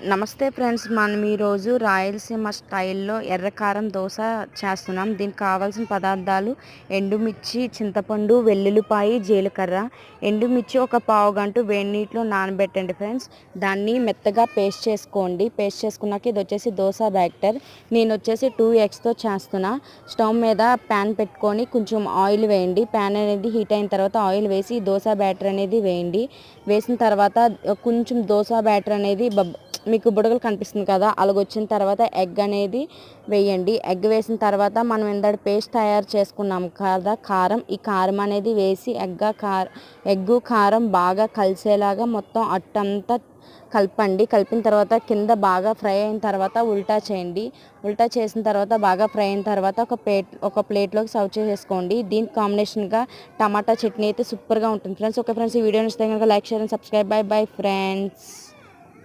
నమస్తే ఫ్రెండ్స్, మనం ఈరోజు రాయలసీమ స్టైల్లో ఎర్రకారం దోశ చేస్తున్నాం. దీనికి కావాల్సిన పదార్థాలు ఎండుమిర్చి, చింతపండు, వెల్లుల్లిపాయి, జీలకర్ర. ఎండుమిర్చి ఒక పావు గంట వేడి నీటిలో నానబెట్టండి ఫ్రెండ్స్. దాన్ని మెత్తగా పేస్ట్ చేసుకోండి. పేస్ట్ చేసుకున్నాక ఇది వచ్చేసి దోశ బ్యాటర్. నేను వచ్చేసి 2 ఎగ్స్తో చేస్తున్నా. స్టవ్ మీద ప్యాన్ పెట్టుకొని కొంచెం ఆయిల్ వేయండి. ప్యాన్ అనేది హీట్ అయిన తర్వాత ఆయిల్ వేసి దోశ బ్యాటర్ అనేది వేయండి. వేసిన తర్వాత కొంచెం దోశ బ్యాటర్ అనేది మీకు బుడగలు కనిపిస్తుంది కదా, అలాగొచ్చిన తర్వాత ఎగ్ అనేది వేయండి. ఎగ్ వేసిన తర్వాత మనం ఇందాక పేస్ట్ తయారు చేసుకున్నాం కదా కారం, ఈ కారం అనేది వేసి ఎగ్గు కారం బాగా కలిసేలాగా మొత్తం అట్టంతా కలపండి. కలిపిన తర్వాత కింద బాగా ఫ్రై అయిన తర్వాత ఉల్టా చేయండి. ఉల్టా చేసిన తర్వాత బాగా ఫ్రై అయిన తర్వాత ఒక ప్లేట్లోకి సర్వ్ చేసేసుకోండి. దీనికి కాంబినేషన్గా టమాటా చట్నీ అయితే సూపర్గా ఉంటుంది ఫ్రెండ్స్. ఓకే ఫ్రెండ్స్, ఈ వీడియో నచ్చితే కనుక like, share and subscribe. By bye friends.